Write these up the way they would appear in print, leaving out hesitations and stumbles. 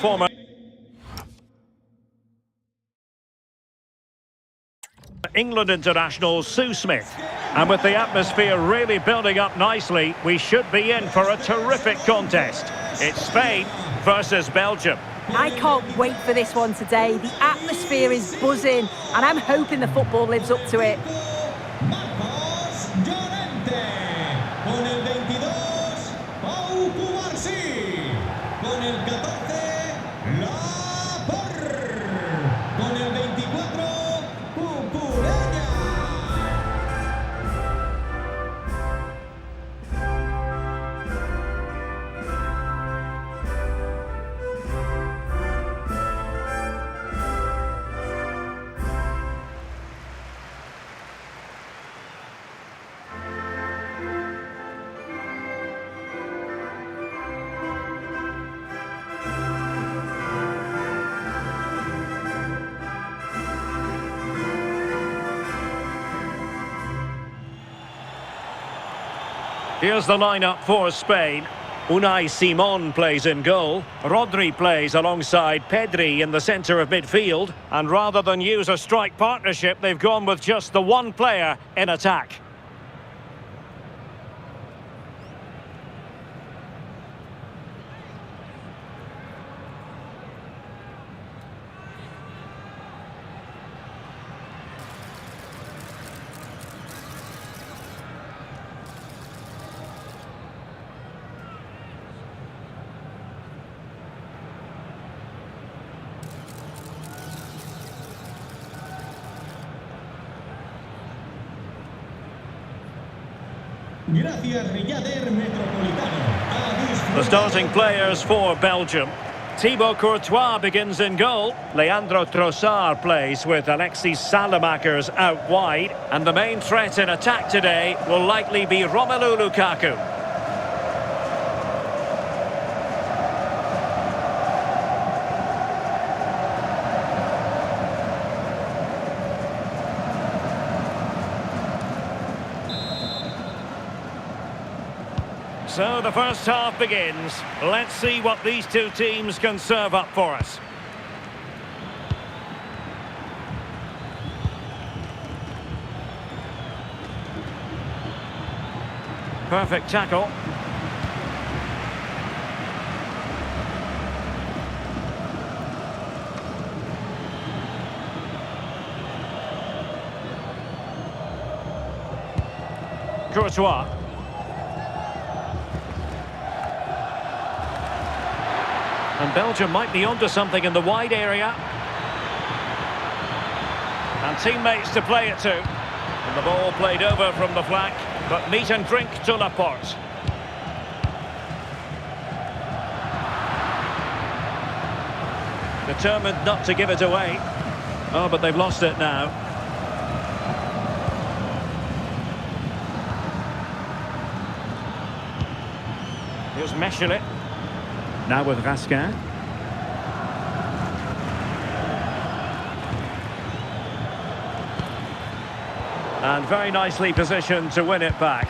Former England international Sue Smith. And with the atmosphere really building up nicely, we should be in for a terrific contest. It's Spain versus Belgium. I can't wait for this one today. The atmosphere is buzzing, and I'm hoping the football lives up to it. Here's the lineup for Spain. Unai Simon plays in goal. Rodri plays alongside Pedri in the centre of midfield. And rather than use a strike partnership, they've gone with just the one player in attack. The starting players for Belgium. Thibaut Courtois begins in goal. Leandro Trossard plays with Alexis Salamakers out wide. And the main threat in attack today will likely be Romelu Lukaku. So the first half begins. Let's see what these two teams can serve up for us. Perfect tackle. Courtois. And Belgium might be onto something in the wide area. And teammates to play it to. And the ball played over from the flank, but meat and drink to Laporte. Determined not to give it away. Oh, but they've lost it now. Here's Mechelet. Now with Raskin. And very nicely positioned to win it back.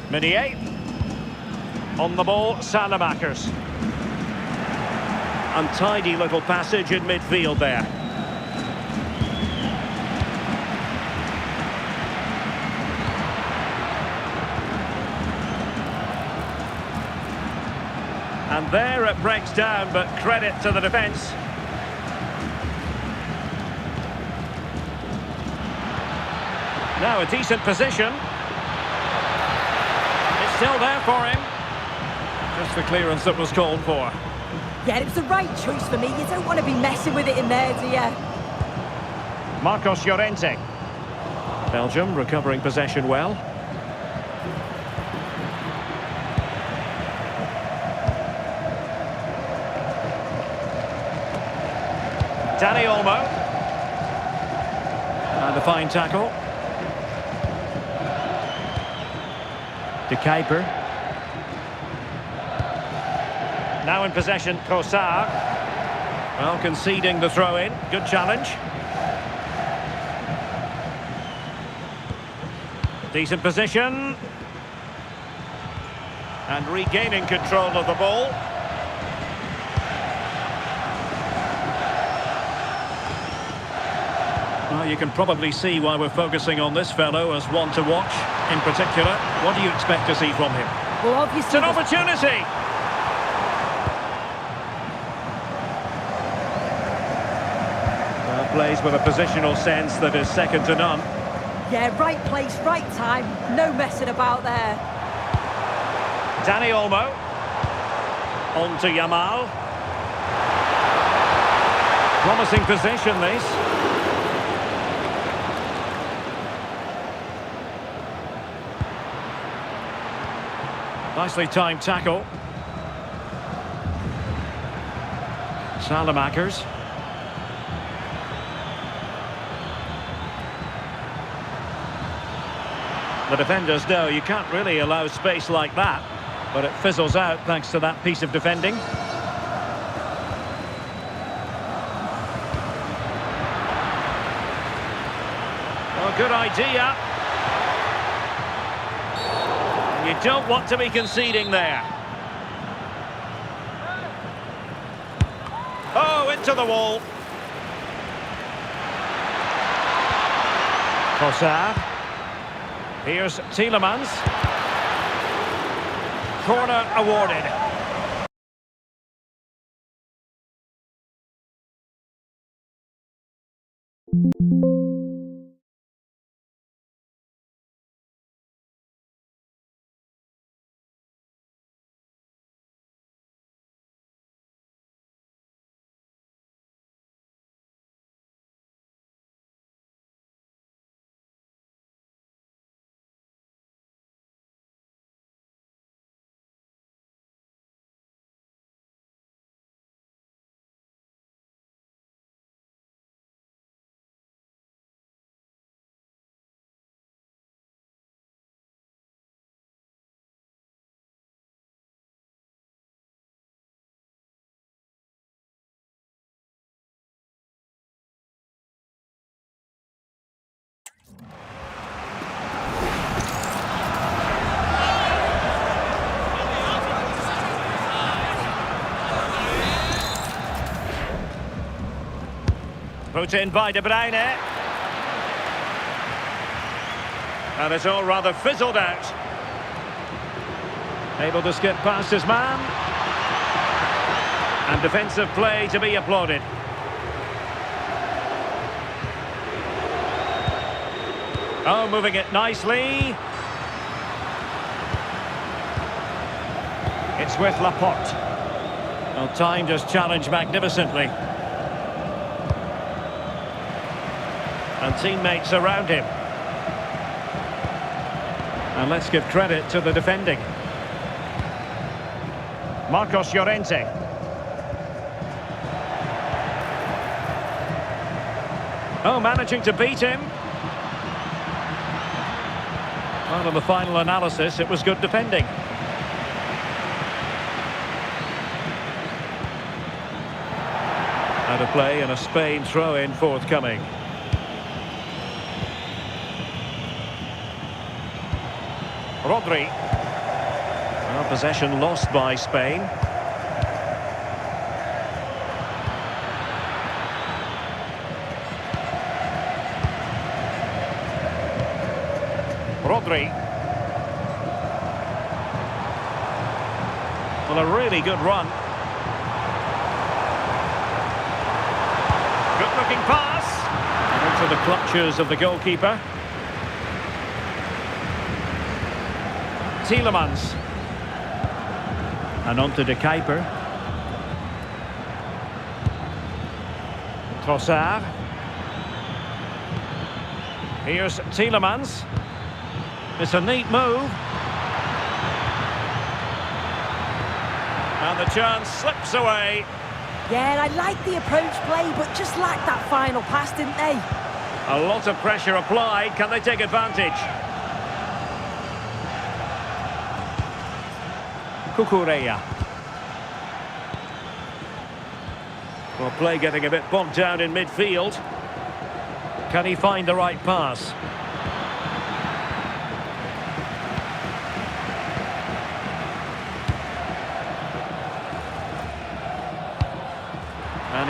Meunier. On the ball, Salamakers. Untidy little passage in midfield there. And there it breaks down, but credit to the defence. Now a decent position. It's still there for him. Just the clearance that was called for. Yeah, it was the right choice for me. You don't want to be messing with it in there, do you? Marcos Llorente. Belgium recovering possession well. Dani Olmo. And a fine tackle. De Kuyper. Now in possession, Trossard. Well, conceding the throw-in. Good challenge. Decent position. And regaining control of the ball. Well, you can probably see why we're focusing on this fellow as one to watch. In particular, what do you expect to see from him? Well, obviously... It's an opportunity! Well, plays with a positional sense that is second to none. Yeah, right place, right time. No messing about there. Dani Olmo. On to Yamal. Promising position, this. Nicely timed tackle. Salamakers. The defenders know you can't really allow space like that, but it fizzles out thanks to that piece of defending. Oh, good idea. You don't want to be conceding there. Oh, into the wall. Trossard. Here's Tielemans. Corner awarded. Put in by De Bruyne. And it's all rather fizzled out. Able to skip past his man. And defensive play to be applauded. Oh, moving it nicely. It's with Laporte. Well, timed his challenge magnificently. And teammates around him. And let's give credit to the defending. Marcos Llorente. Oh, managing to beat him. Well, in the final analysis, it was good defending. Out of play and a Spain throw-in forthcoming. Rodri. Well, possession lost by Spain. Rodri. Well, a really good run. Good-looking pass. Into the clutches of the goalkeeper. Tielemans. And on to De Kuiper. Trossard. Here's Tielemans. It's a neat move. And the chance slips away. Yeah, I like the approach play, but just lacked that final pass, didn't they? A lot of pressure applied. Can they take advantage? Cucurella. Well, play getting a bit bogged down in midfield. Can he find the right pass?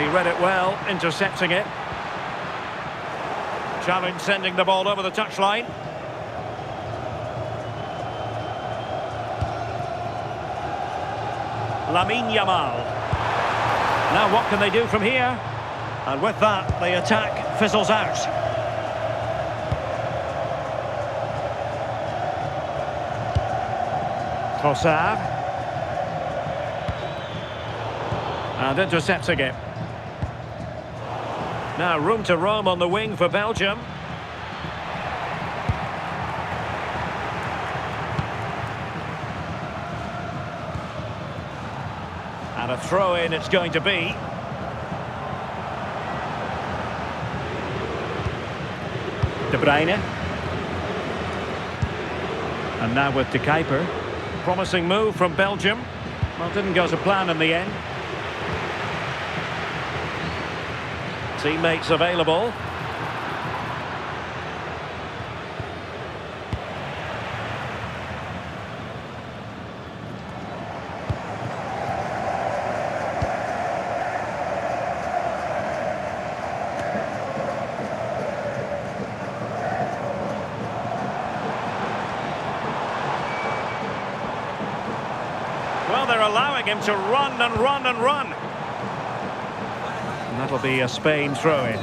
he read it well, intercepting it. Challenge sending the ball over the touchline. Lamine Yamal. Now what can they do from here? And with that, the attack fizzles out. Trossard. And intercepting it. Now room to roam on the wing for Belgium. And a throw-in it's going to be. De Bruyne. And now with De Kuiper. Promising move from Belgium. Well, didn't go to plan in the end. Teammates available. Well, they're allowing him to run and run and run. And that'll be a Spain throw-in.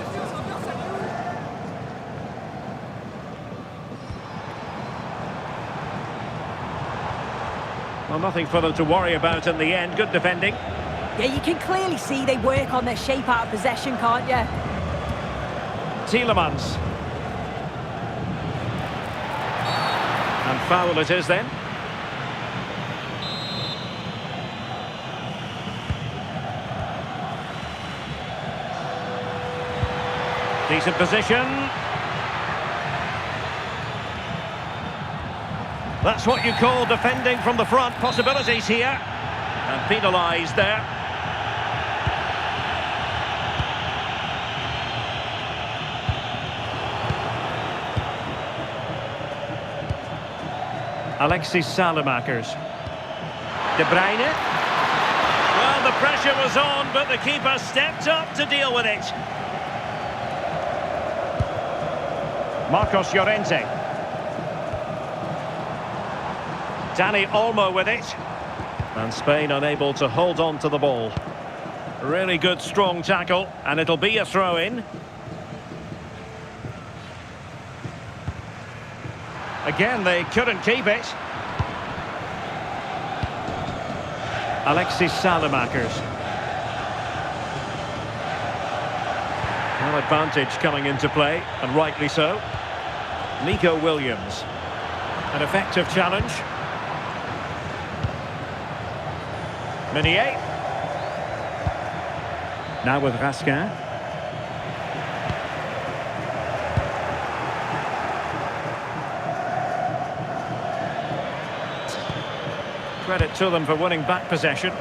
Well, nothing for them to worry about in the end. Good defending. Yeah, you can clearly see they work on their shape out of possession, can't you? Tielemans. And foul it is then. Decent position. That's what you call defending from the front. Possibilities here. And penalised there. Alexis Salamakers. De Bruyne. Well, the pressure was on, but the keeper stepped up to deal with it. Marcos Llorente. Dani Olmo with it. And Spain unable to hold on to the ball. Really good, strong tackle, and it'll be a throw-in. Again, they couldn't keep it. Alexis Salamakers. Well, advantage coming into play, and rightly so. Nico Williams. An effective challenge. Meunier. Now with Raskin. Credit to them for winning back possession.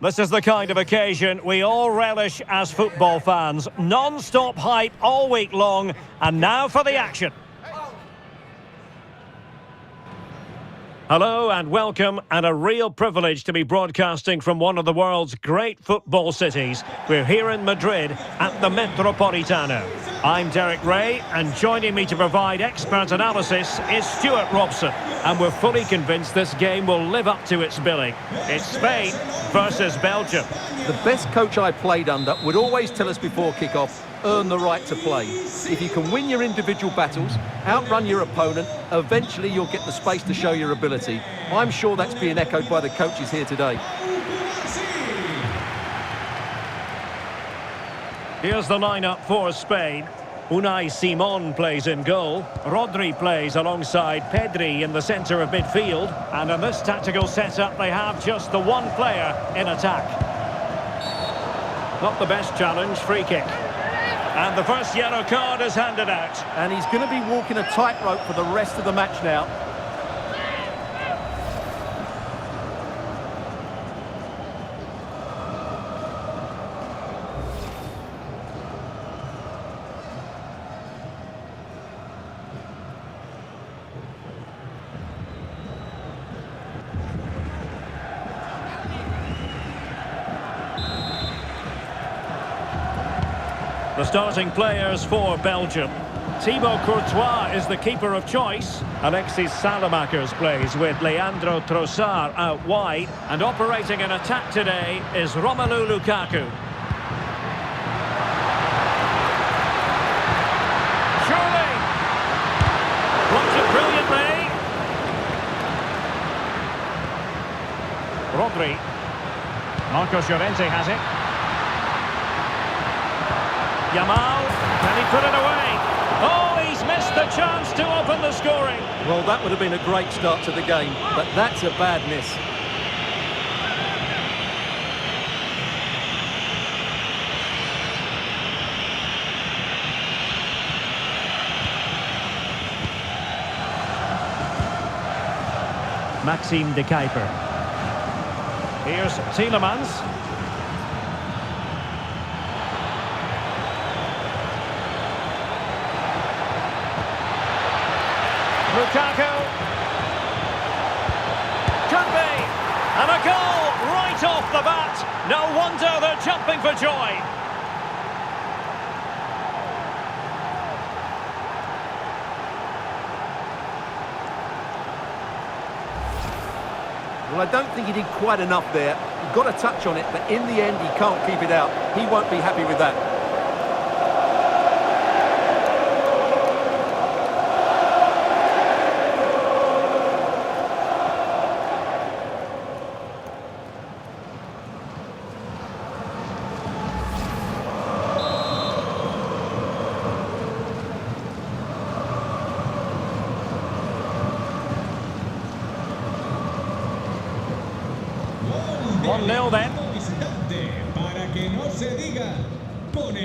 This is the kind of occasion we all relish as football fans. Non-stop hype all week long, and now for the action. Hello and welcome, and a real privilege to be broadcasting from one of the world's great football cities. We're here in Madrid at the Metropolitano. I'm Derek Ray, and joining me to provide expert analysis is Stuart Robson. And we're fully convinced this game will live up to its billing. It's Spain versus Belgium. The best coach I played under would always tell us before kick-off, earn the right to play. If you can win your individual battles, outrun your opponent, eventually you'll get the space to show your ability. I'm sure that's being echoed by the coaches here today. Here's the lineup for Spain. Unai Simon plays in goal. Rodri plays alongside Pedri in the centre of midfield. And in this tactical setup, they have just the one player in attack. Not the best challenge, free kick. And the first yellow card is handed out. And he's going to be walking a tightrope for the rest of the match now. The starting players for Belgium. Thibaut Courtois is the keeper of choice. Alexis Salamakers plays with Leandro Trossard out wide. And operating in attack today is Romelu Lukaku. Surely! Blocks it brilliantly. Rodri. Marcos Llorente has it. Yamal, can he put it away? Oh, he's missed the chance to open the scoring. Well, that would have been a great start to the game, but that's a bad miss. Maxime de Kuiper. Here's Tielemans. Lukaku. Could be. And a goal right off the bat. No wonder they're jumping for joy. Well, I don't think he did quite enough there. He got a touch on it, but in the end, he can't keep it out. He won't be happy with that. Nil then.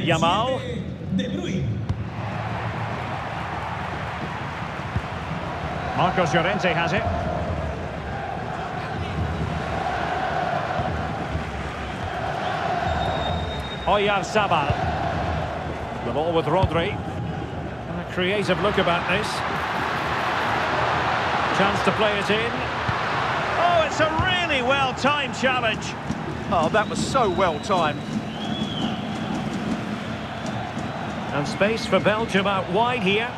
Yamal. Marcos Llorente has it. Oyarzabal. The ball with Rodri. And a creative look about this. Chance to play it in. Oh, it's a really well-timed challenge. Oh, that was so well-timed. And space for Belgium out wide here.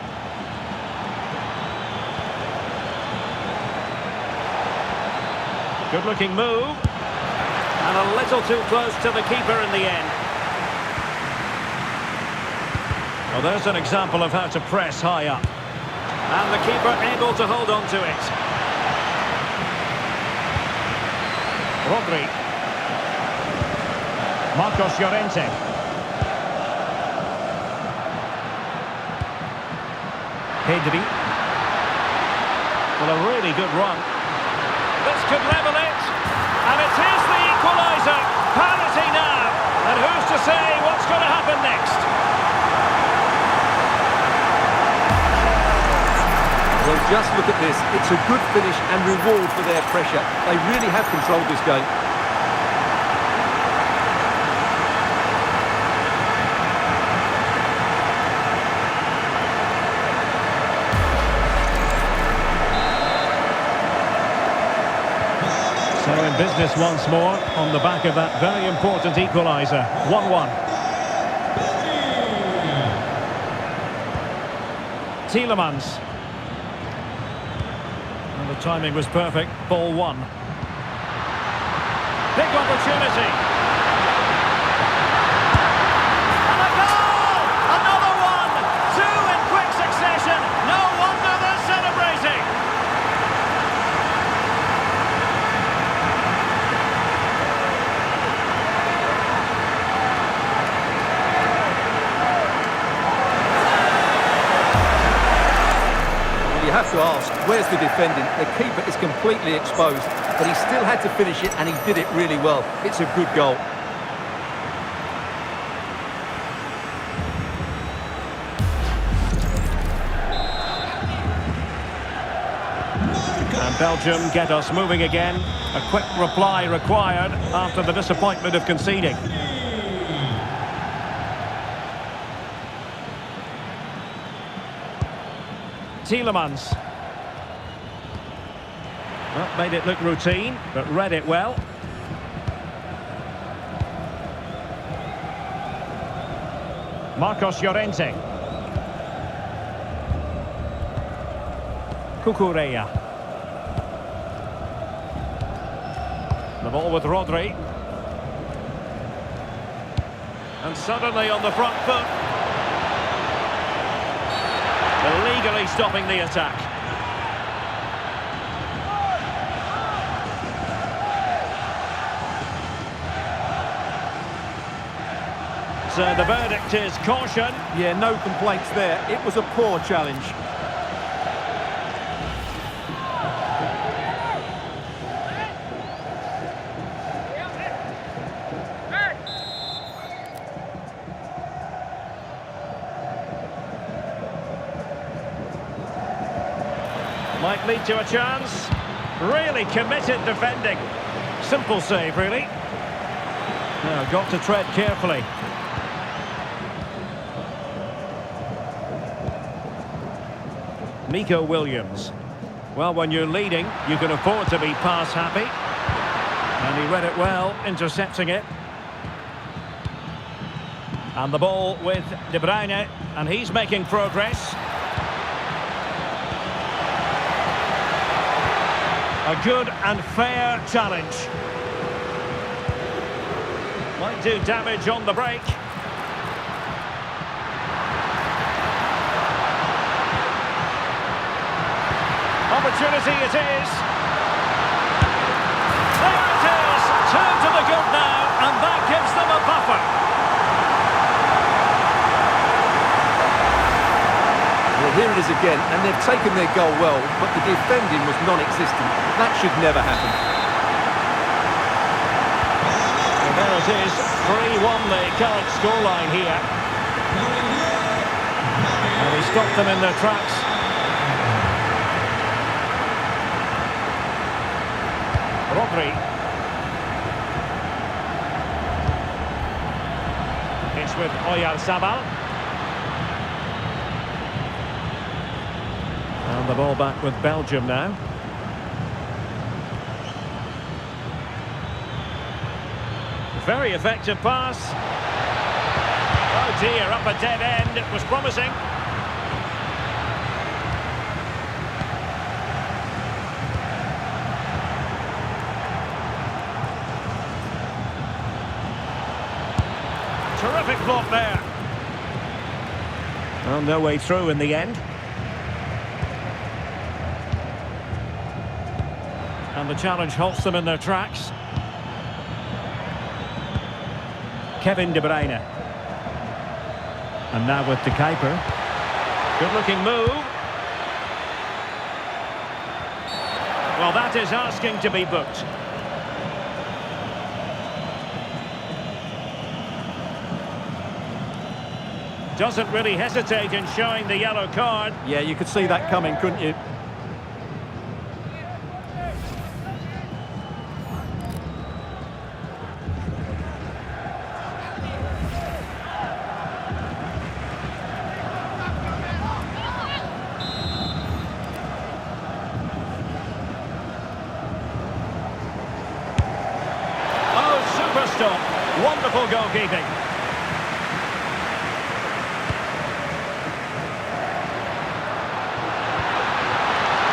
Good-looking move. And a little too close to the keeper in the end. Well, there's an example of how to press high up. And the keeper able to hold on to it. Rodri. Marcos Llorente. Pedri. Well, a really good run. This could level it. And it is the equaliser. Penalty now. And who's to say what's going to happen next? Well, just look at this. It's a good finish and reward for their pressure. They really have controlled this game. So in business once more on the back of that very important equaliser. 1-1. Tielemans. And the timing was perfect. Ball one. Big opportunity. And a goal! Another one! Two in quick succession. No wonder they're celebrating. You have to ask, where's the defending? The keeper is completely exposed, but he still had to finish it, and he did it really well. It's a good goal. And Belgium get us moving again. A quick reply required after the disappointment of conceding. Tielemans. Well, made it look routine, but read it well. Marcos Llorente. Cucurella. The ball with Rodri. And suddenly on the front foot. Illegally stopping the attack. So the verdict is caution. Yeah, no complaints there. It was a poor challenge. Might lead to a chance. Really committed defending. Simple save, really. Now, got to tread carefully. Nico Williams. Well, when you're leading, you can afford to be pass happy. And he read it well, intercepting it. And the ball with De Bruyne, and he's making progress. A good and fair challenge. Might do damage on the break. Opportunity it is. There it is. Turn to the good now, and that gives them a buffer. Well, here it is again, and they've taken their goal well, but the defending was non-existent. That should never happen. And there it is, 3-1 the current scoreline here. And he stopped them in their tracks. Rodri. It's with Oyarzabal. And the ball back with Belgium now. Very effective pass. Oh dear, up a dead end. It was promising. Terrific block there. Well, no way through in the end. And the challenge halts them in their tracks. Kevin De Bruyne. And now with the Kuiper. Good looking move. Well, that is asking to be booked. Doesn't really hesitate in showing the yellow card. Yeah, you could see that coming, couldn't you? Skillful goalkeeping.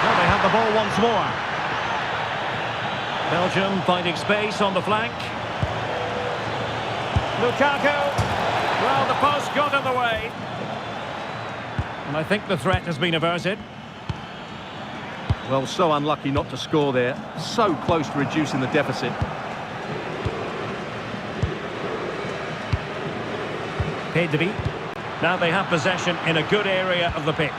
Well, they have the ball once more. Belgium finding space on the flank. Lukaku. Well, the post got in the way. And I think the threat has been averted. Well, so unlucky not to score there. So close to reducing the deficit. Pedri. Now they have possession in a good area of the pitch.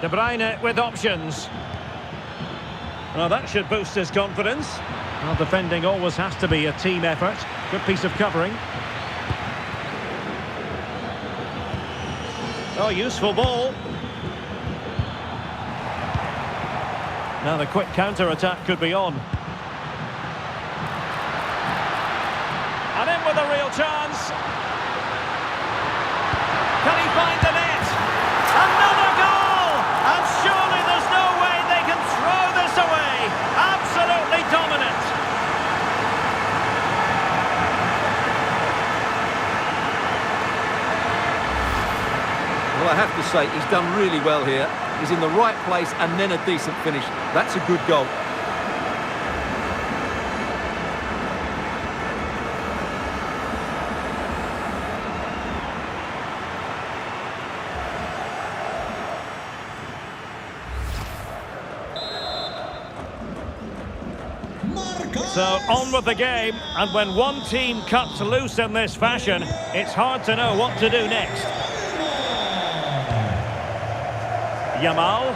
De Bruyne with options. Well, that should boost his confidence. Well, defending always has to be a team effort. Good piece of covering. Oh, useful ball. Now the quick counter-attack could be on. And in with a real chance. Can he find the net? Another goal! And surely there's no way they can throw this away. Absolutely dominant. Well, I have to say, he's done really well here. He's in the right place and then a decent finish. That's a good goal. So on with the game, and when one team cuts loose in this fashion, it's hard to know what to do next. Yamal.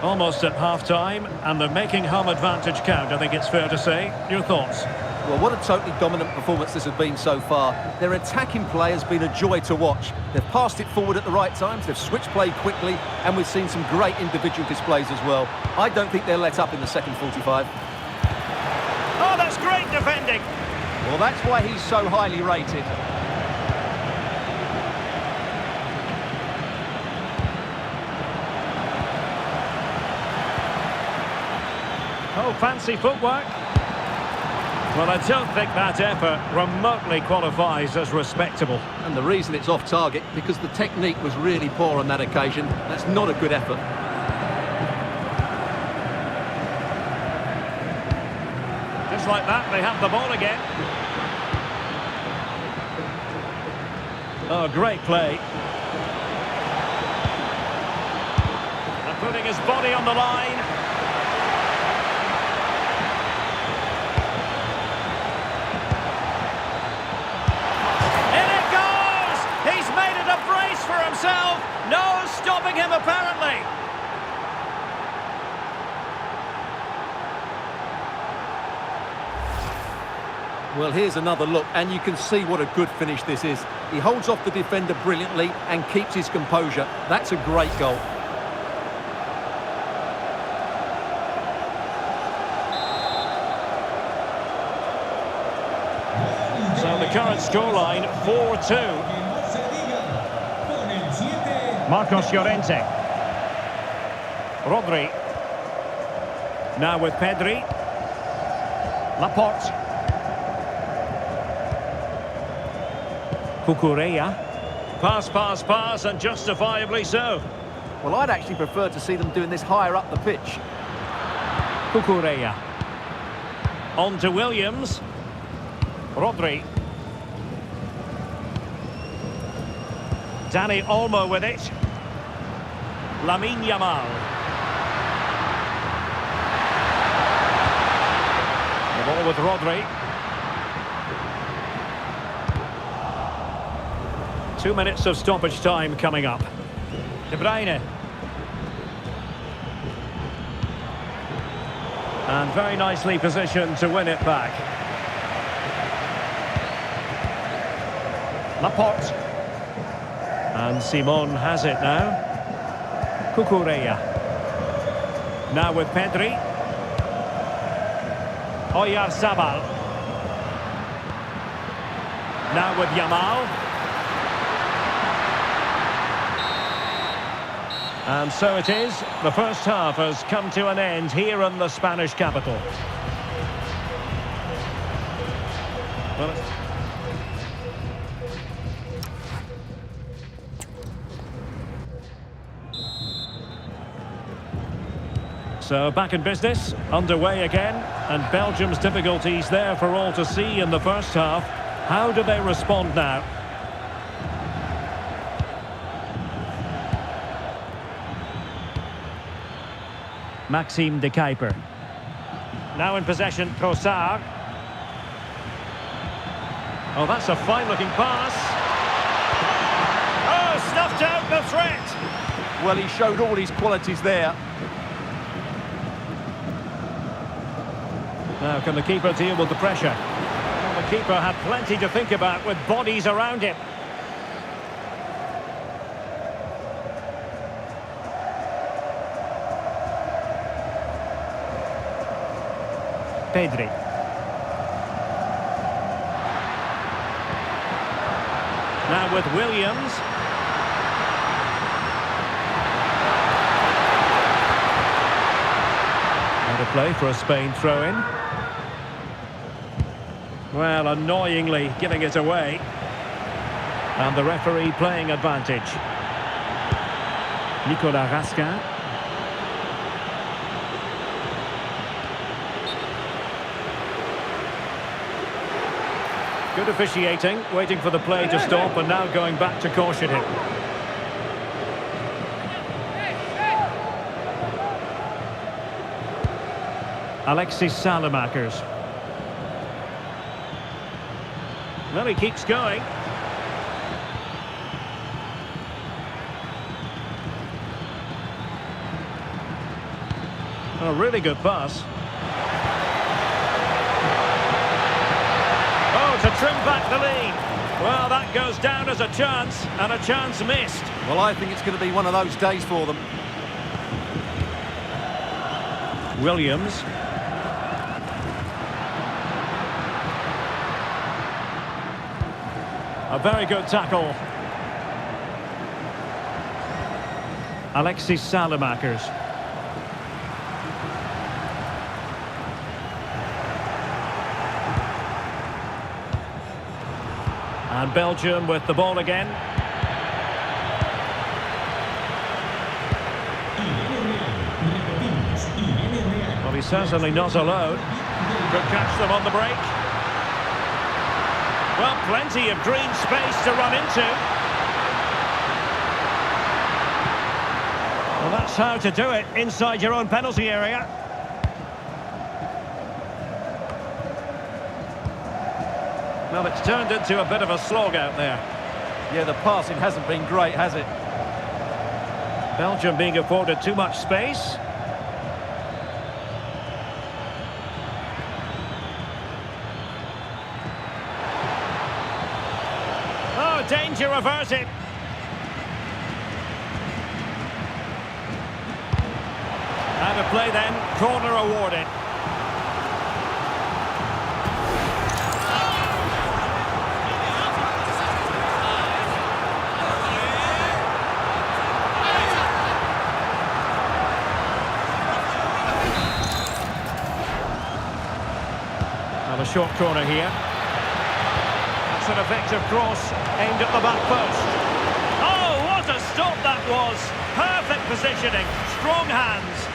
Almost at half-time, and they're making home advantage count, I think it's fair to say. Your thoughts? Well, what a totally dominant performance this has been so far. Their attacking play has been a joy to watch. They've passed it forward at the right times, they've switched play quickly, and we've seen some great individual displays as well. I don't think they'll let up in the second 45. Oh, that's great defending. Well, that's why he's so highly rated. Oh, fancy footwork. Well, I don't think that effort remotely qualifies as respectable. And the reason it's off target, because the technique was really poor on that occasion. That's not a good effort. Just like that, they have the ball again. Oh, great play. And putting his body on the line. For himself, no stopping him apparently. Well, here's another look, and you can see what a good finish this is. He holds off the defender brilliantly and keeps his composure. That's a great goal. So the current scoreline 4-2. Marcos Llorente. Rodri. Now with Pedri. Laporte. Cucurella. Pass, and justifiably so. Well, I'd actually prefer to see them doing this higher up the pitch. Cucurella. On to Williams. Rodri. Dani Olmo with it. Lamine Yamal. The ball with Rodri. 2 minutes of stoppage time coming up. De Bruyne. And very nicely positioned to win it back. Laporte. And Simon has it now. Cucurella. Now with Pedri. Oyarzabal. Now with Yamal. And so it is. The first half has come to an end here in the Spanish capital. Well, so back in business, underway again, and Belgium's difficulties there for all to see in the first half. How do they respond now? Maxime de Kuiper. Now in possession, Trossard. Oh, that's a fine-looking pass. Oh, snuffed out the threat. Well, he showed all his qualities there. Now, can the keeper deal with the pressure? Well, the keeper had plenty to think about with bodies around him. Pedri. Now with Williams. Out of play for a Spain throw-in. Well, annoyingly giving it away. And the referee playing advantage. Nicolas Raskin. Good officiating, waiting for the play to stop and now going back to caution him. Alexis Salamakers. Well, he keeps going. A really good pass. To trim back the lead. Well, that goes down as a chance, and a chance missed. Well, I think it's going to be one of those days for them. Williams. A very good tackle. Alexis Salamakers. And Belgium with the ball again. Well, he's certainly not alone. Could catch them on the break. Well, plenty of green space to run into. Well, that's how to do it inside your own penalty area. Well, it's turned into a bit of a slog out there. Yeah, the passing hasn't been great, has it? Belgium being afforded too much space. Oh, danger averted. Out of play then, corner awarded. A short corner here. That's an effective cross aimed at the back post. Oh, what a stop that was! Perfect positioning, strong hands.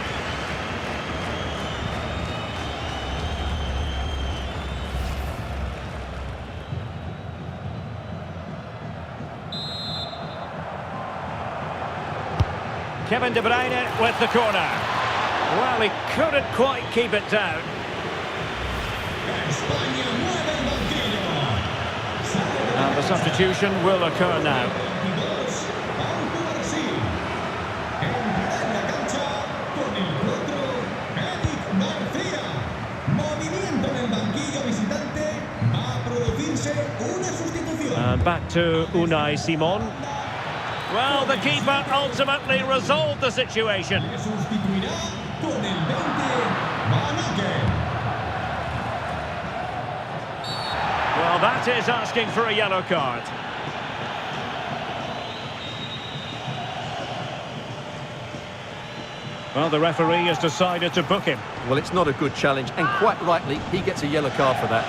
Kevin De Bruyne with the corner. Well, he couldn't quite keep it down. And the substitution will occur now. And back to Unai Simon. Well, the keeper ultimately resolved the situation. Well, that is asking for a yellow card. Well, the referee has decided to book him. Well, it's not a good challenge, and quite rightly, he gets a yellow card for that.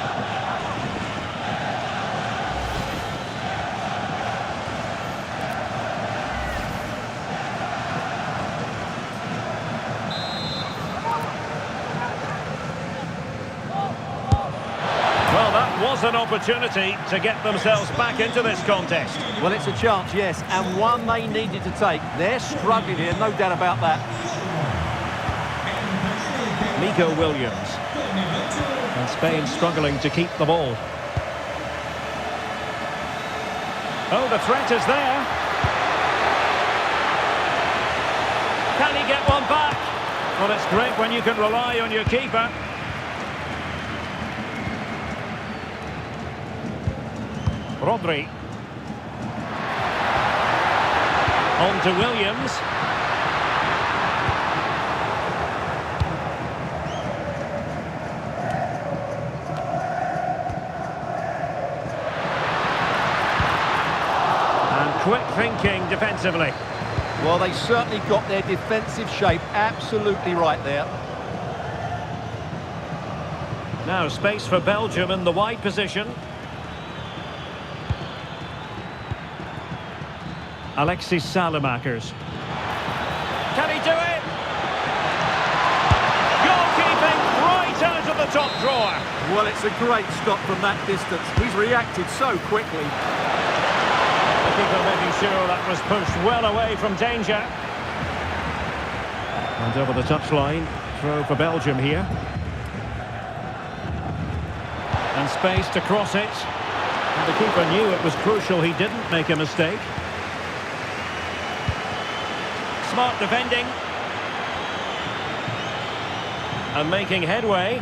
Well, that was an opportunity to get themselves back into this contest. Well, it's a chance, yes, and one they needed to take. They're struggling here, no doubt about that. Nico Williams. And Spain struggling to keep the ball. Oh, the threat is there. Can he get one back? Well, it's great when you can rely on your keeper. Rodri. On to Williams. And quick thinking defensively. Well, they certainly got their defensive shape absolutely right there. Now space for Belgium in the wide position. Alexis Salamakers. Can he do it? Goalkeeping right out of the top drawer. Well, it's a great stop from that distance. He's reacted so quickly. The keeper making sure that was pushed well away from danger. And over the touchline, throw for Belgium here. And space to cross it. And the keeper knew it was crucial he didn't make a mistake. Smart defending. And making headway.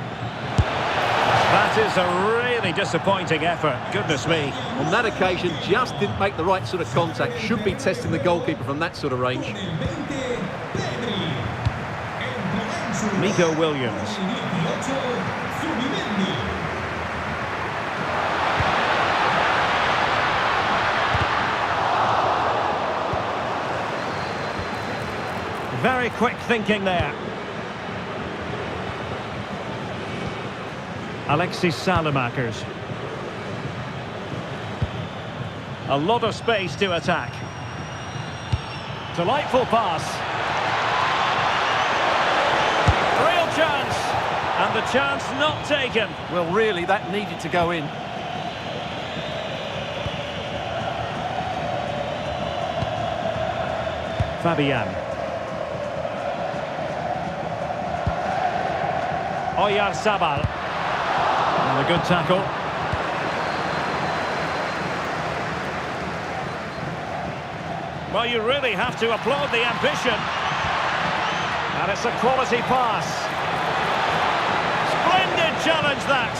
That is a really disappointing effort. Goodness me. On that occasion, just didn't make the right sort of contact. Should be testing the goalkeeper from that sort of range. Nico Williams. Very quick thinking there. Alexis Salamakers. A lot of space to attack. Delightful pass. Real chance. And the chance not taken. Well, really, that needed to go in. Fabian. Oyarzabal. And a good tackle. Well, you really have to applaud the ambition. And it's a quality pass. Splendid challenge, that.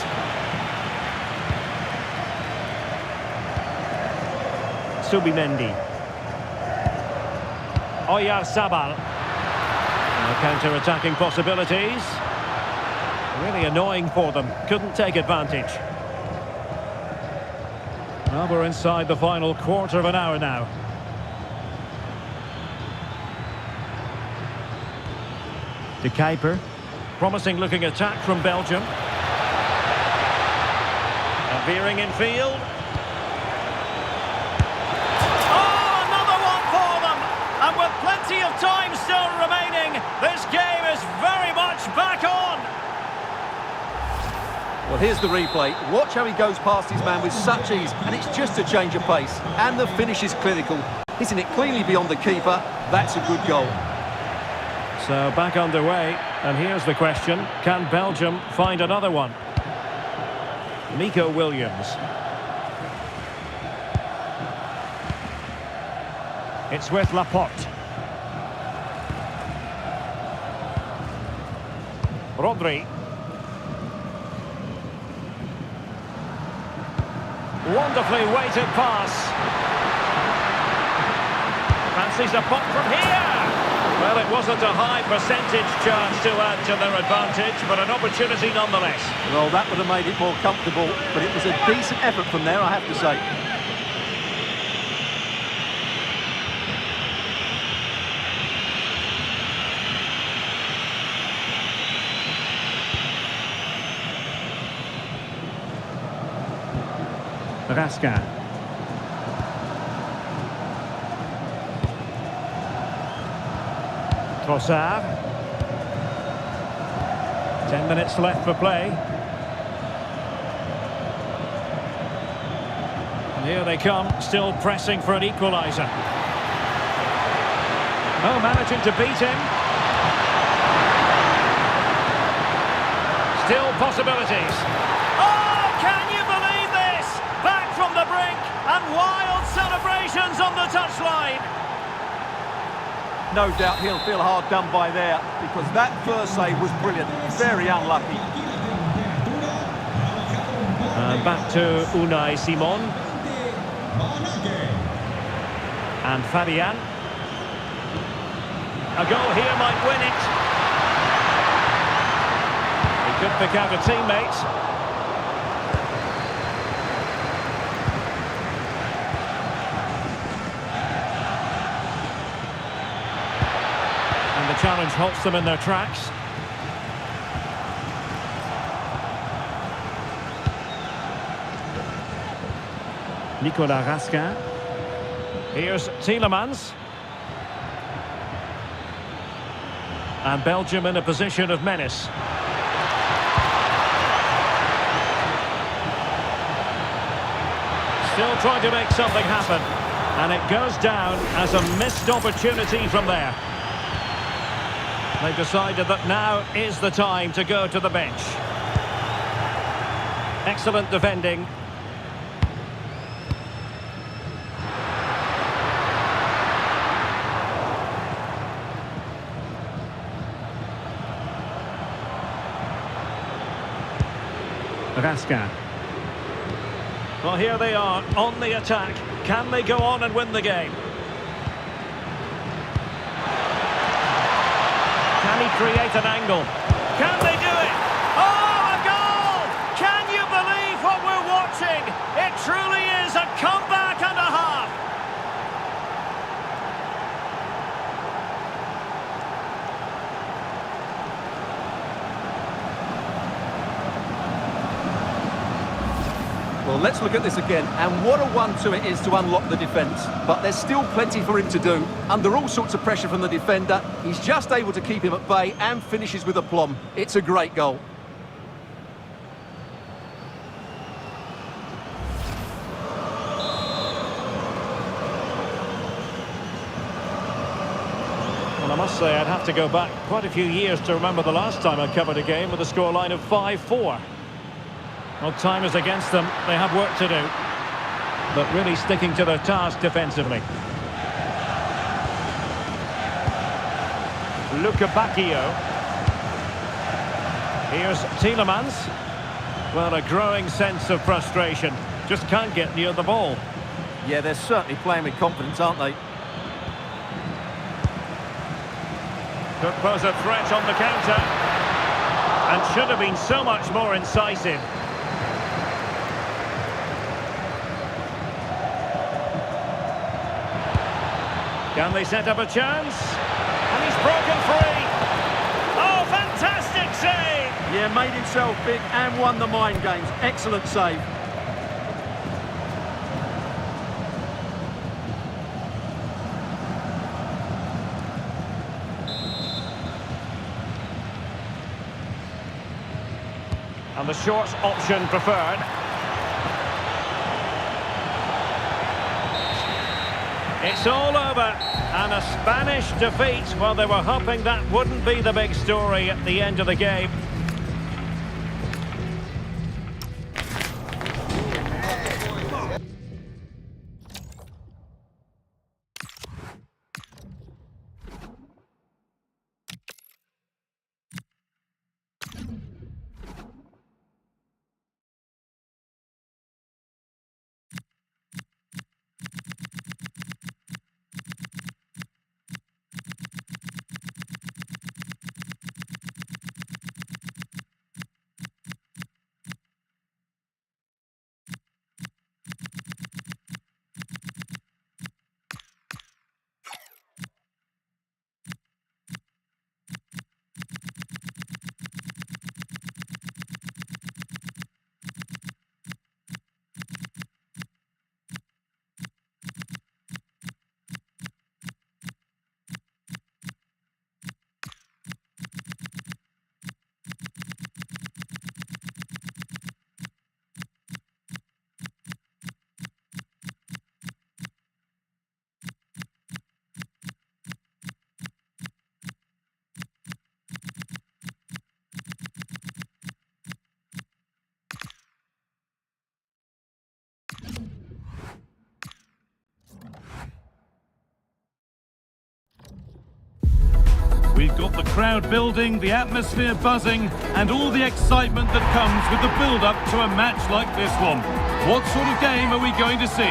Subimendi. Oyarzabal. Counter-attacking possibilities. Really annoying for them. Couldn't take advantage. Well, we're inside the final quarter of an hour now. De Kuiper. Promising looking attack from Belgium. And veering in field. Oh, another one for them! And with plenty of time still remaining, this game is very much back on! Well, here's the replay. Watch how he goes past his man with such ease, and it's just a change of pace. And the finish is clinical. Hitting it cleanly beyond the keeper, that's a good goal. So back underway, and here's the question. Can Belgium find another one? Nico Williams. It's with Laporte. Rodri. Wonderfully weighted pass. Fancies a pop from here. Well, it wasn't a high percentage chance to add to their advantage, but an opportunity nonetheless. Well, that would have made it more comfortable, but it was a decent effort from there, I have to say. Rasca. Trossard. 10 minutes left for play. And here they come, still pressing for an equaliser. Oh, managing to beat him. Still possibilities. Oh, can you believe this? Back from the brink and wild celebrations on the touchline. No doubt he'll feel hard done by there, because that first save was brilliant. Very unlucky. And back to Unai Simon. And Fabian. A goal here might win it. He could pick out a teammate. And the challenge halts them in their tracks. Nicolas Raskin. Here's Tielemans. And Belgium in a position of menace. Still trying to make something happen. And it goes down as a missed opportunity from there. They've decided that now is the time to go to the bench. Excellent defending. Raskin. Well, here they are on the attack. Can they go on and win the game? Can he create an angle? Can they do it? Oh, a goal! Can you believe what we're watching? It truly is a comeback and a half. Well, let's look at this again, and what a 1-2 it is to unlock the defence. But there's still plenty for him to do. Under all sorts of pressure from the defender, he's just able to keep him at bay and finishes with aplomb. It's a great goal. Well, I must say I'd have to go back quite a few years to remember the last time I covered a game with a scoreline of 5-4. Well, time is against them. They have work to do. But really sticking to their task defensively. Luca Bacchio. Here's Tielemans. Well, a growing sense of frustration. Just can't get near the ball. Yeah, they're certainly playing with confidence, aren't they? Could pose a threat on the counter. And should have been so much more incisive. Can they set up a chance? And he's broken free. Oh, fantastic save! Yeah, made himself big and won the mind games. Excellent save. And the short option preferred. It's all over, and a Spanish defeat. Well, they were hoping that wouldn't be the big story at the end of the game. We've got the crowd building, the atmosphere buzzing, and all the excitement that comes with the build-up to a match like this one. What sort of game are we going to see?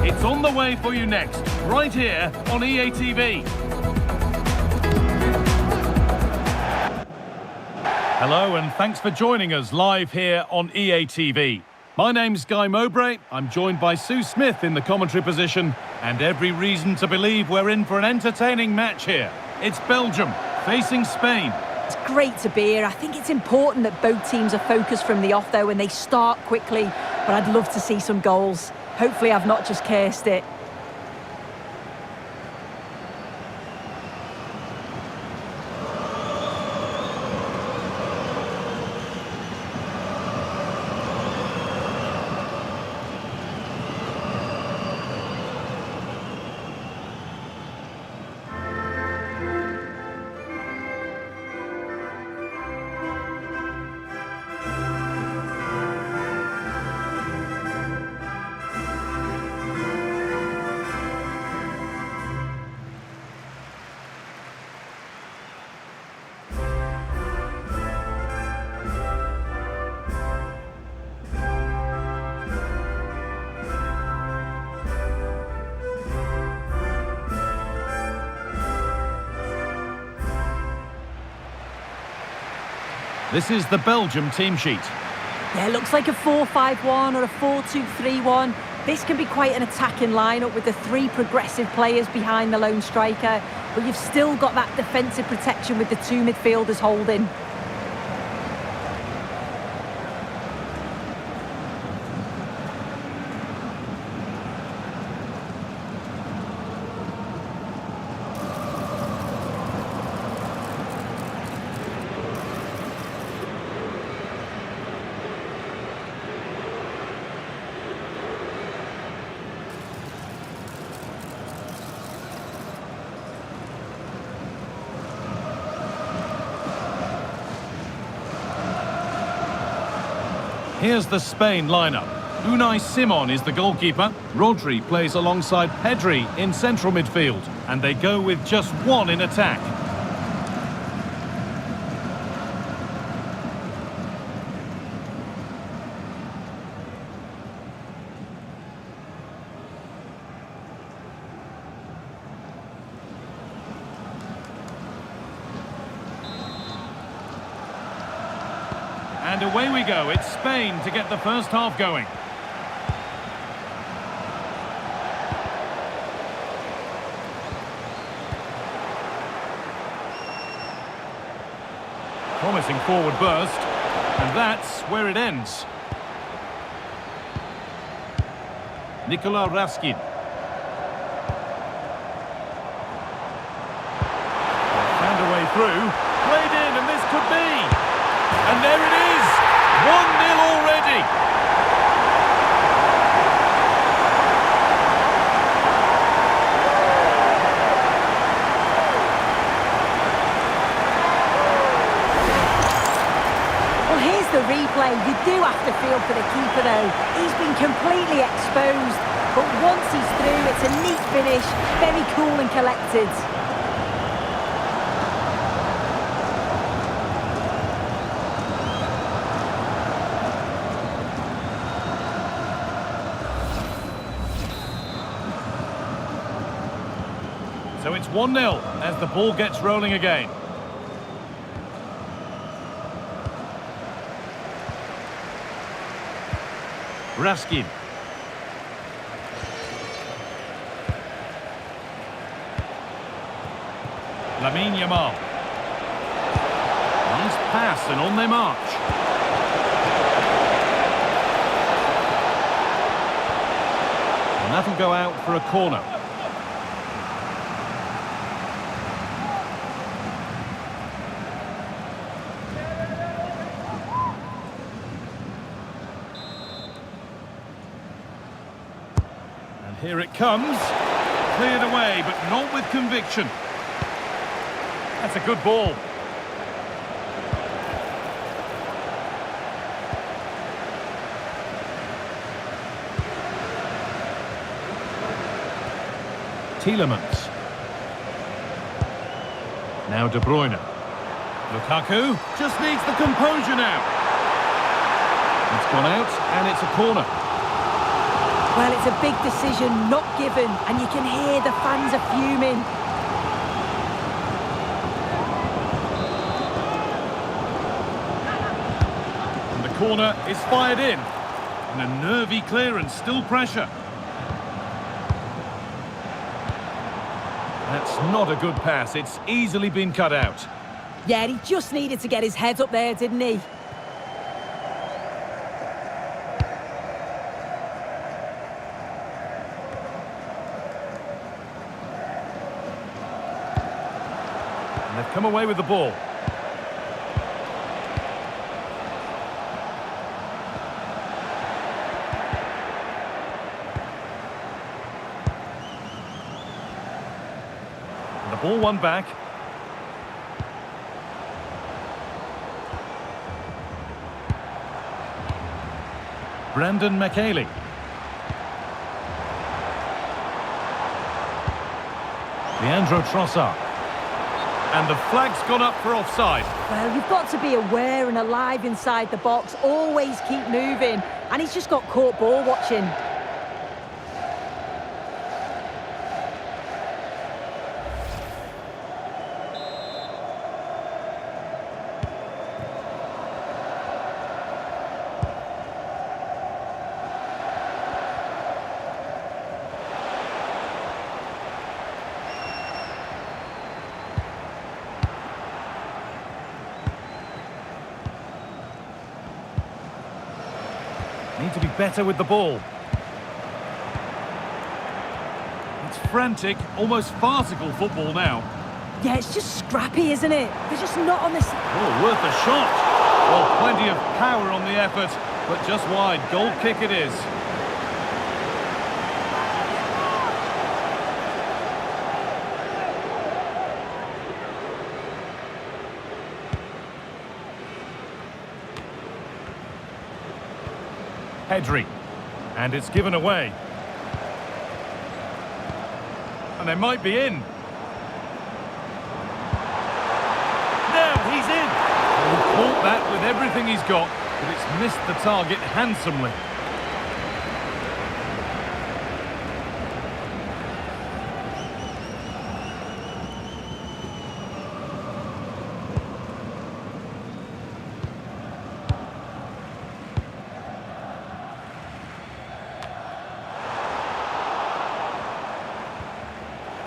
It's on the way for you next, right here on EA TV. Hello and thanks for joining us live here on EA TV. My name's Guy Mowbray, I'm joined by Sue Smith in the commentary position, and every reason to believe we're in for an entertaining match here. It's Belgium facing Spain. It's great to be here. I think it's important that both teams are focused from the off though and they start quickly, but I'd love to see some goals. Hopefully I've not just cursed it. This is the Belgium team sheet. Yeah, it looks like a 4-5-1 or a 4-2-3-1. This can be quite an attacking lineup with the three progressive players behind the lone striker, but you've still got that defensive protection with the two midfielders holding. Here's the Spain lineup. Unai Simon is the goalkeeper. Rodri plays alongside Pedri in central midfield. And they go with just one in attack. And away we go. It's Spain to get the first half going. Promising forward burst. And that's where it ends. Nikola Raskin. Found a way through. Played in, and this could be. And there it is. 1-0 already. Well, here's the replay. You do have to feel for the keeper though. He's been completely exposed, but once he's through, it's a neat finish, very cool and collected. So it's 1-0 as the ball gets rolling again. Raskin. Lamine Yamal. Nice pass and on they march. And that'll go out for a corner. Here it comes. Cleared away, but not with conviction. That's a good ball. Tielemans. Now De Bruyne. Lukaku just needs the composure now. It's gone out, and it's a corner. Well, it's a big decision, not given, and you can hear the fans are fuming. And the corner is fired in. And a nervy clearance, still pressure. That's not a good pass. It's easily been cut out. Yeah, he just needed to get his head up there, didn't he? And they've come away with the ball. And the ball won back. Brandon McAley. Leandro Trossard. And the flag's gone up for offside. Well, you've got to be aware and alive inside the box. Always keep moving. And he's just got caught ball watching. Need to be better with the ball. It's frantic, almost farcical football now. Yeah, it's just scrappy, isn't it? They're just not on this... Oh, worth a shot. Well, plenty of power on the effort, but just wide. Goal kick it is. Pedri, and it's given away. And they might be in. Now he's in. He caught that with everything he's got, but it's missed the target handsomely.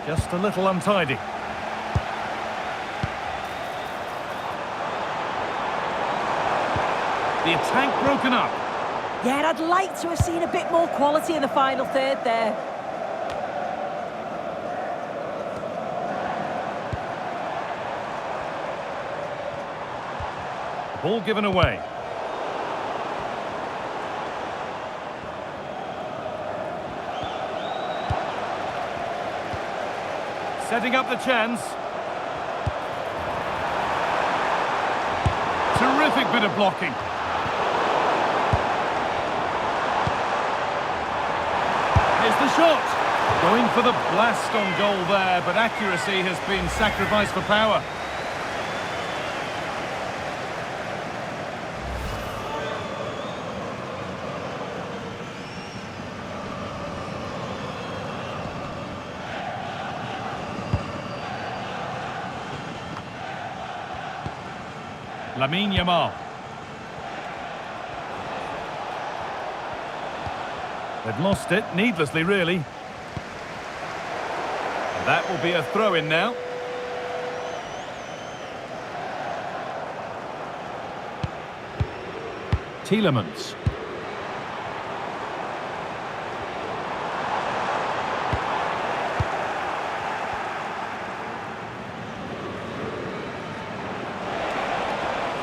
Just a little untidy. The attack broken up. Yeah, I'd like to have seen a bit more quality in the final third there. Ball given away. Setting up the chance. Terrific bit of blocking. Here's the shot. Going for the blast on goal there, but accuracy has been sacrificed for power. Lamine Yamal. They've lost it, needlessly really. That will be a throw-in now. Tielemans.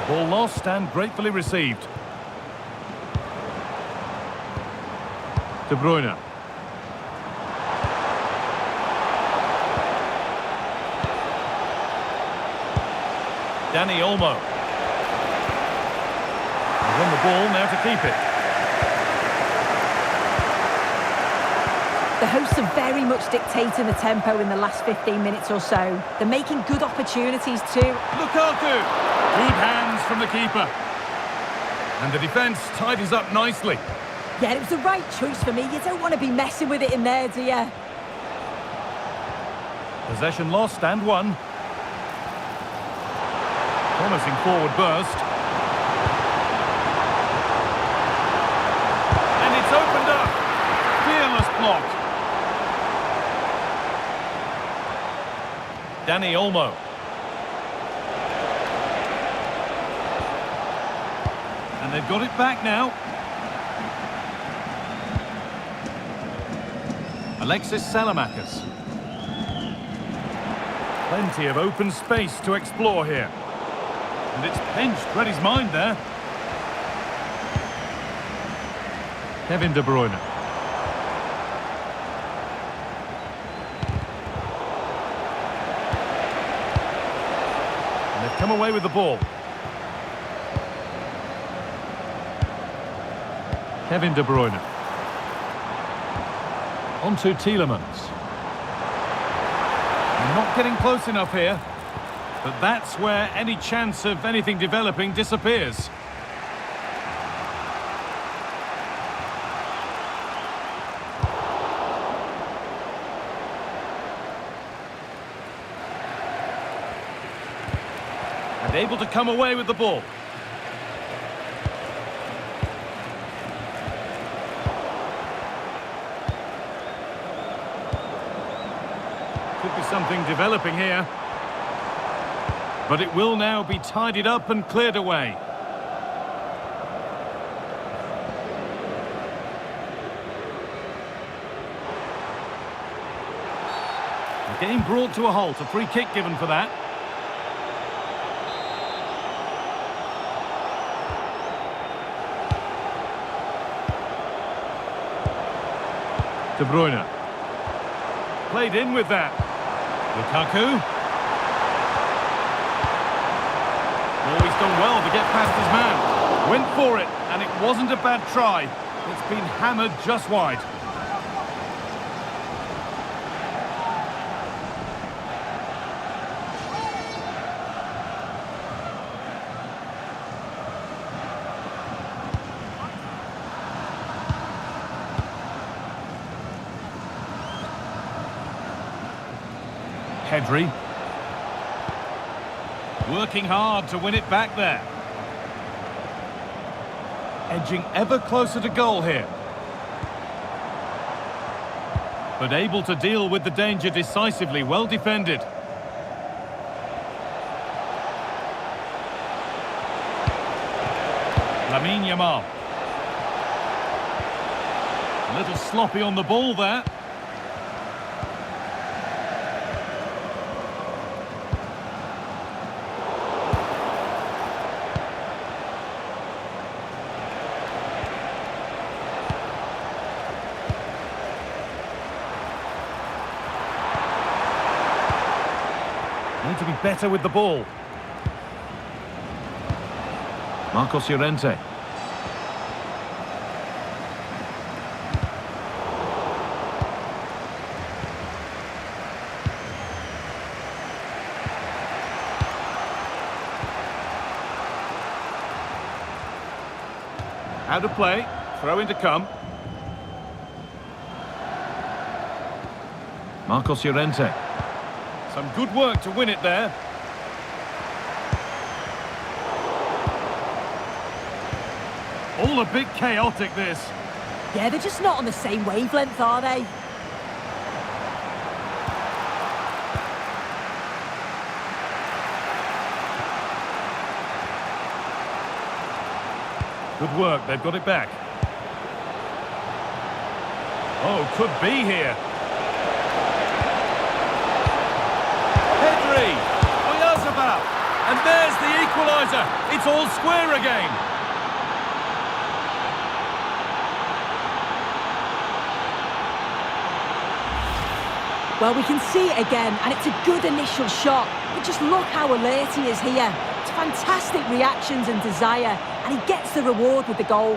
Ball lost and gratefully received. De Bruyne. Dani Olmo. They won the ball, now to keep it. The hosts are very much dictating the tempo in the last 15 minutes or so. They're making good opportunities too. Lukaku! Good hands from the keeper. And the defence tidies up nicely. Yeah, it was the right choice for me. You don't want to be messing with it in there, do you? Possession lost and won. Promising forward burst. And it's opened up. Fearless block. Danny Olmo. And they've got it back now. Alexis Salamakers. Plenty of open space to explore here. And it's pinched Reddy's mind there. Kevin De Bruyne. And they've come away with the ball. Kevin De Bruyne. On to Tielemans. Not getting close enough here. But that's where any chance of anything developing disappears. And able to come away with the ball. Could be something developing here. But it will now be tidied up and cleared away. The game brought to a halt. A free kick given for that. De Bruyne. Played in with that. Lukaku. Oh, he's done well to get past his man. Went for it, and it wasn't a bad try. It's been hammered just wide. Pedri. Working hard to win it back there. Edging ever closer to goal here. But able to deal with the danger decisively, well defended. Lamine Yamal. A little sloppy on the ball there. Need to be better with the ball. Marcos Llorente. Out of play, throw in to come. Marcos Llorente. Some good work to win it there. All a bit chaotic, this. Yeah, they're just not on the same wavelength, are they? Good work, they've got it back. Oh, could be here. Pedri! Oyarzabal! And there's the equaliser. It's all square again. Well, we can see it again, and it's a good initial shot. But just look how alert he is here. It's fantastic reactions and desire, and he gets the reward with the goal.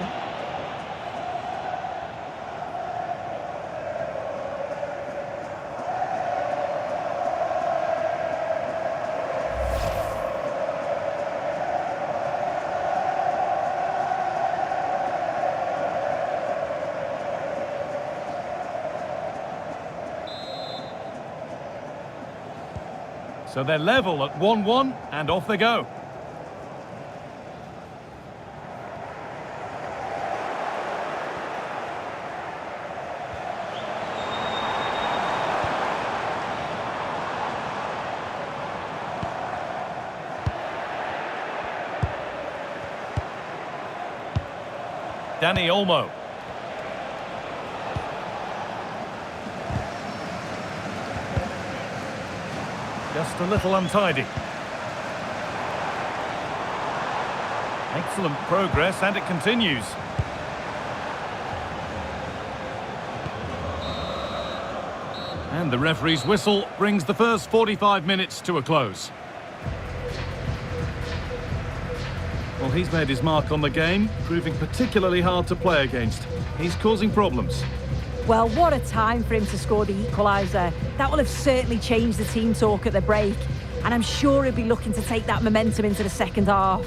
So they're level at 1-1 and off they go. Danny Olmo. Just a little untidy. Excellent progress, and it continues. And the referee's whistle brings the first 45 minutes to a close. Well, he's made his mark on the game, proving particularly hard to play against. He's causing problems. Well, what a time for him to score the equaliser. That will have certainly changed the team talk at the break. And I'm sure he'll be looking to take that momentum into the second half.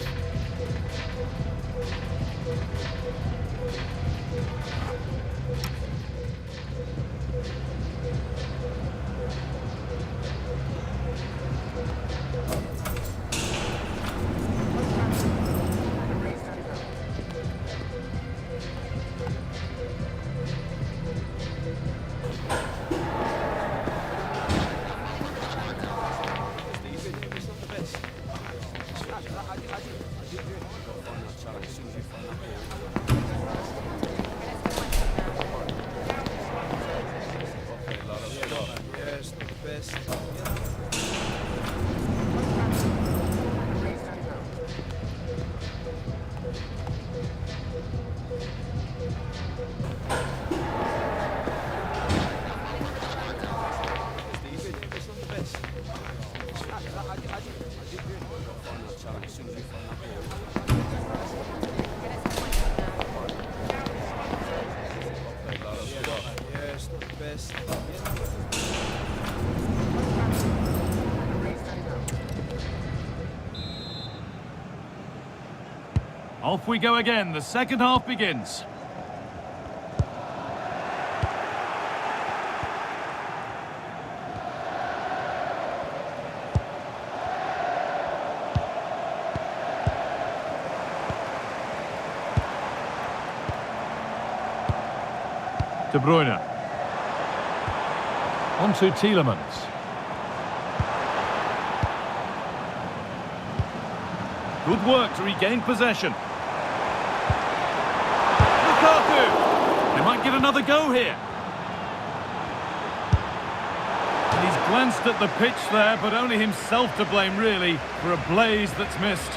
Off we go again. The second half begins. De Bruyne. On to Tielemans. Good work to regain possession. Lukaku! They might get another go here. And he's glanced at the pitch there, but only himself to blame, really, for a blaze that's missed.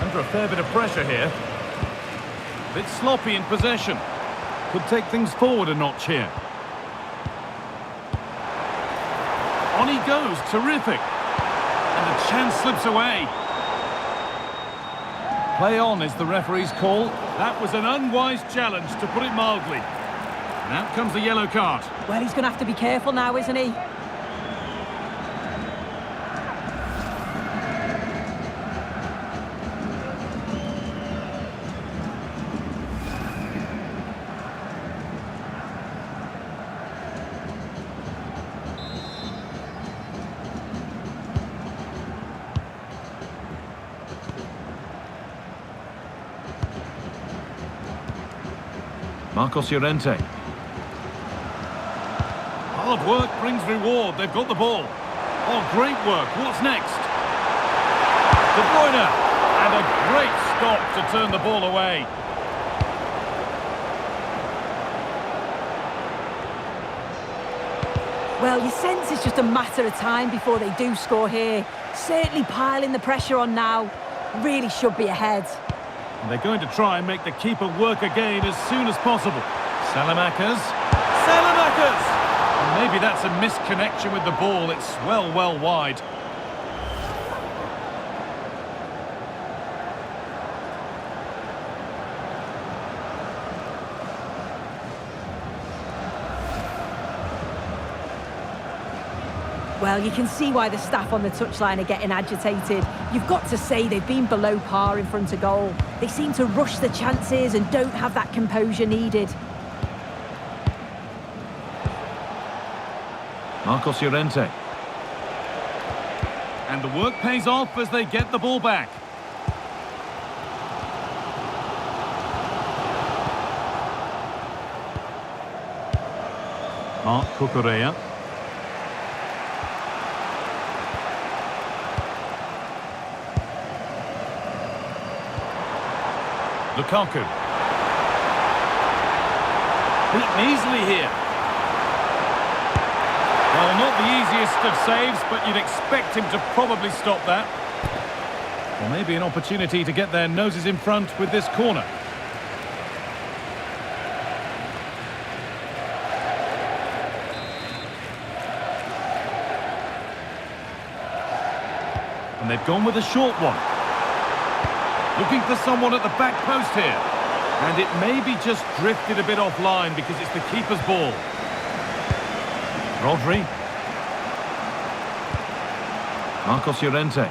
Under a fair bit of pressure here. A bit sloppy in possession. Could take things forward a notch here. On he goes, terrific. And the chance slips away. Play on is the referee's call. That was an unwise challenge, to put it mildly. And out comes the yellow card. Well, he's going to have to be careful now, isn't he? Marcos Llorente. Hard work brings reward. They've got the ball. Oh, great work. What's next? De Bruyne. And a great stop to turn the ball away. Well, you sense it's just a matter of time before they do score here. Certainly piling the pressure on now. Really should be ahead. And they're going to try and make the keeper work again as soon as possible. Salamakers. Salamakers! And maybe that's a misconnection with the ball. It's well wide. Well, you can see why the staff on the touchline are getting agitated. You've got to say they've been below par in front of goal. They seem to rush the chances and don't have that composure needed. Marcos Llorente. And the work pays off as they get the ball back. Marc Cucurella. Lukaku. Beaten easily here. Well, not the easiest of saves, but you'd expect him to probably stop that. Or maybe an opportunity to get their noses in front with this corner. And they've gone with a short one. Looking for someone at the back post here. And it may be just drifted a bit offline because it's the keeper's ball. Rodri. Marcos Llorente.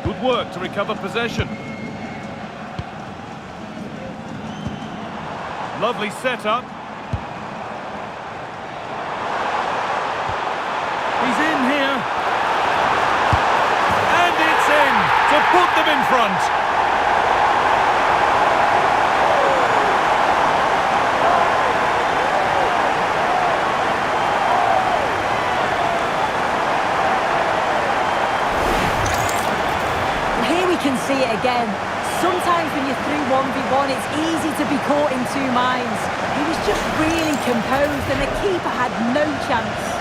Good work to recover possession. Lovely setup. He's in here. And it's in to put them in front. Here we can see it again. Sometimes when you're through 1v1, it's easy to be caught in two minds. He was just really composed and the keeper had no chance.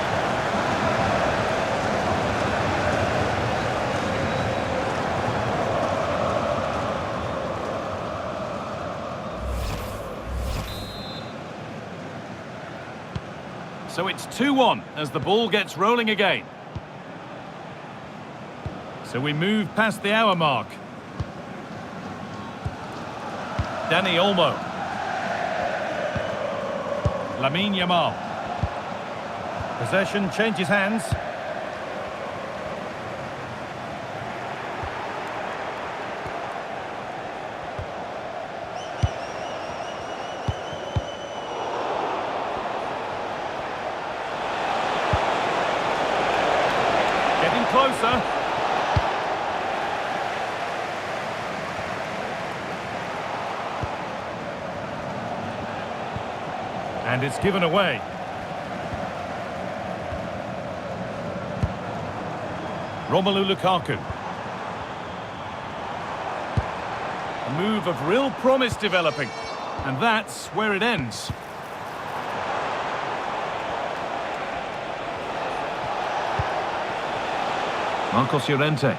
So it's 2-1 as the ball gets rolling again. So we move past the hour mark. Dani Olmo. Lamine Yamal. Possession changes hands. Getting closer. And it's given away. Romelu Lukaku. A move of real promise developing. And that's where it ends. Marcos Llorente.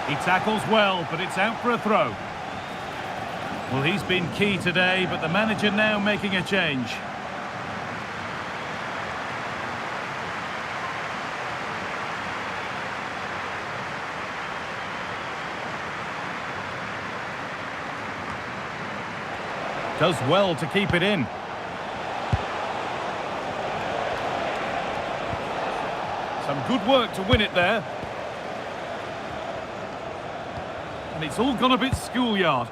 He tackles well, but it's out for a throw. Well, he's been key today, but the manager now making a change. Does well to keep it in. Some good work to win it there. And it's all gone a bit schoolyard.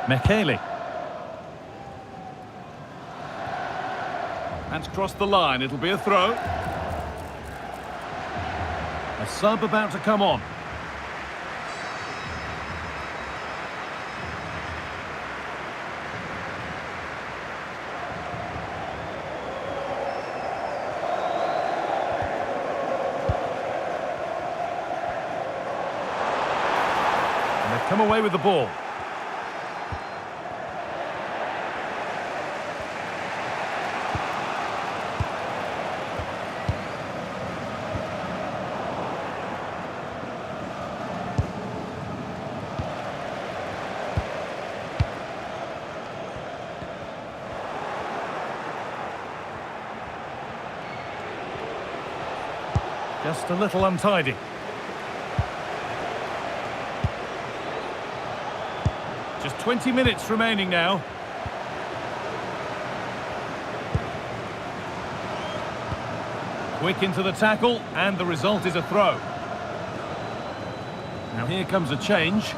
Mekele. And crossed the line, it'll be a throw. A sub about to come on. And they've come away with the ball. Just a little untidy. 20 minutes remaining now. Quick into the tackle, and the result is a throw. Now here comes a change.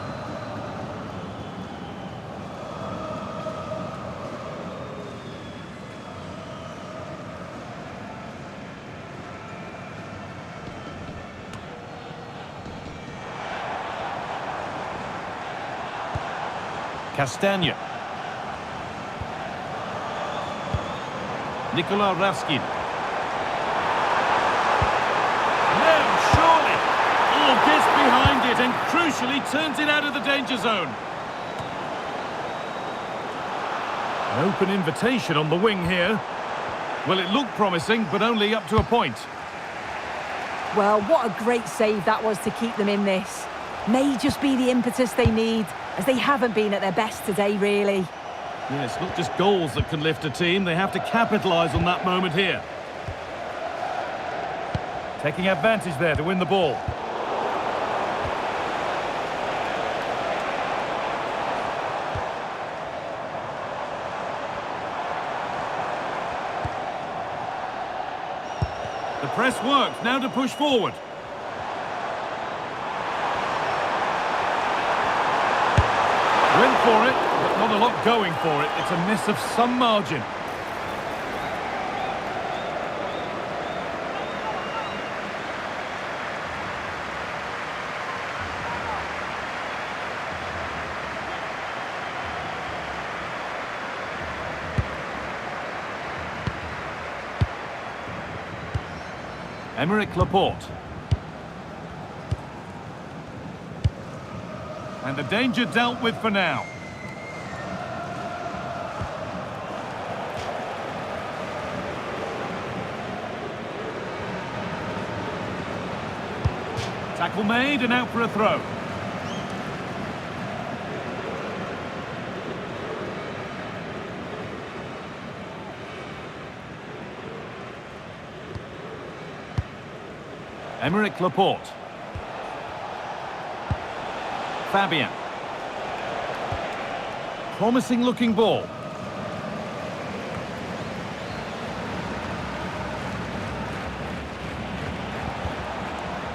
Castagna. Nikola Ravskin. No, surely. Oh, gets behind it and crucially turns it out of the danger zone. An open invitation on the wing here. Well, it looked promising, but only up to a point. Well, what a great save that was to keep them in this. May just be the impetus they need, as they haven't been at their best today, really. Yeah, it's not just goals that can lift a team. They have to capitalise on that moment here. Taking advantage there to win the ball. The press works. Now to push forward. Went for it, but not a lot going for it. It's a miss of some margin. Aymeric Laporte. And the danger dealt with for now. Tackle made and out for a throw. Aymeric Laporte. Fabian. Promising looking ball.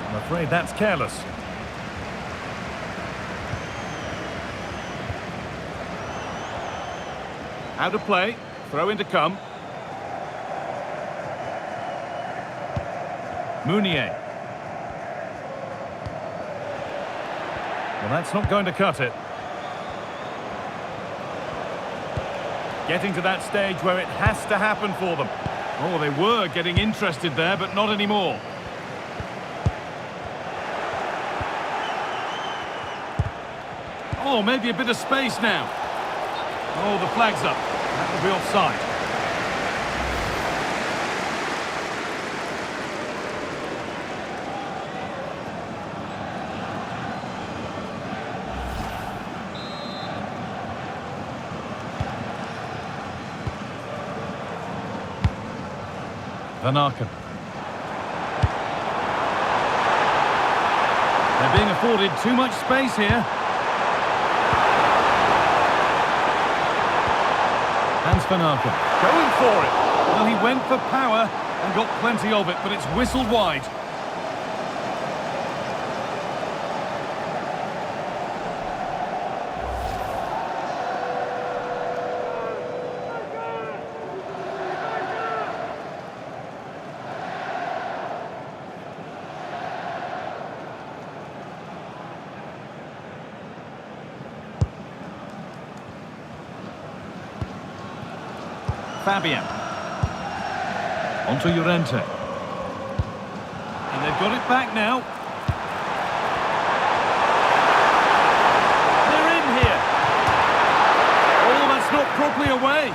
I'm afraid that's careless. Out of play. Throw in to come. Mounier. Well, that's not going to cut it. Getting to that stage where it has to happen for them. Oh, they were getting interested there, but not anymore. Oh, maybe a bit of space now. Oh, the flag's up. That will be offside. Van Aken. They're being afforded too much space here. Hans Van Aken going for it. Well, he went for power and got plenty of it, but it's whistled wide. Fabian. Onto Llorente. And they've got it back now. They're in here. Oh, that's not properly away.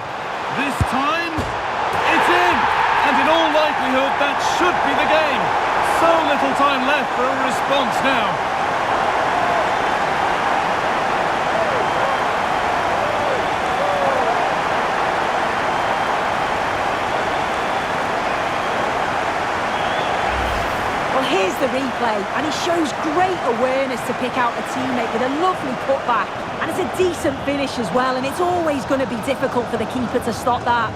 This time, it's in. And in all likelihood, that should be the game. So little time left for a response now. Well, here's the replay, and he shows great awareness to pick out a teammate with a lovely cutback. And it's a decent finish as well, and it's always going to be difficult for the keeper to stop that.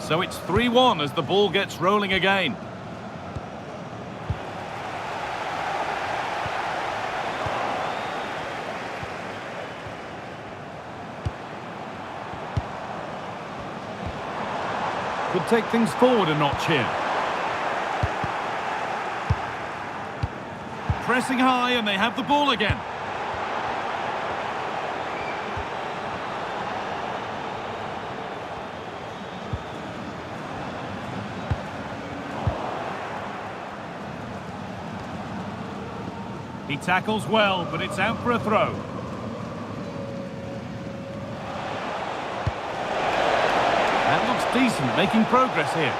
So it's 3-1 as the ball gets rolling again. Could take things forward a notch here. Pressing high and they have the ball again. He tackles well, but it's out for a throw. That looks decent, making progress here.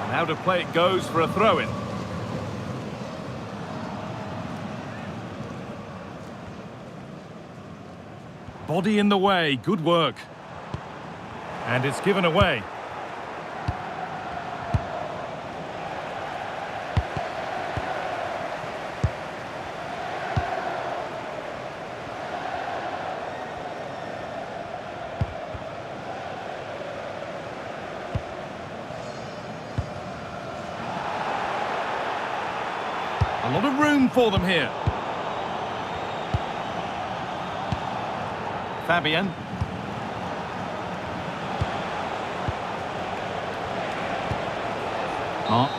And out of play it goes for a throw-in. Body in the way, good work. And it's given away. A lot of room for them here. Fabian.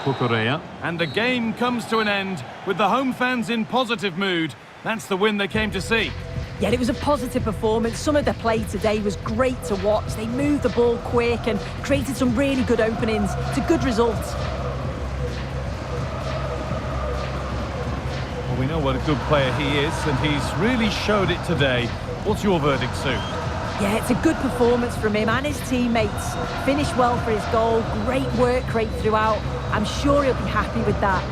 Cucurella. And the game comes to an end with the home fans in positive mood. That's the win they came to see. Yeah, it was a positive performance. Some of the play today was great to watch. They moved the ball quick and created some really good openings. It's a good result. Well, we know what a good player he is, and he's really showed it today. What's your verdict, Sue? Yeah, it's a good performance from him and his teammates. Finished well for his goal. Great work rate throughout. I'm sure he'll be happy with that.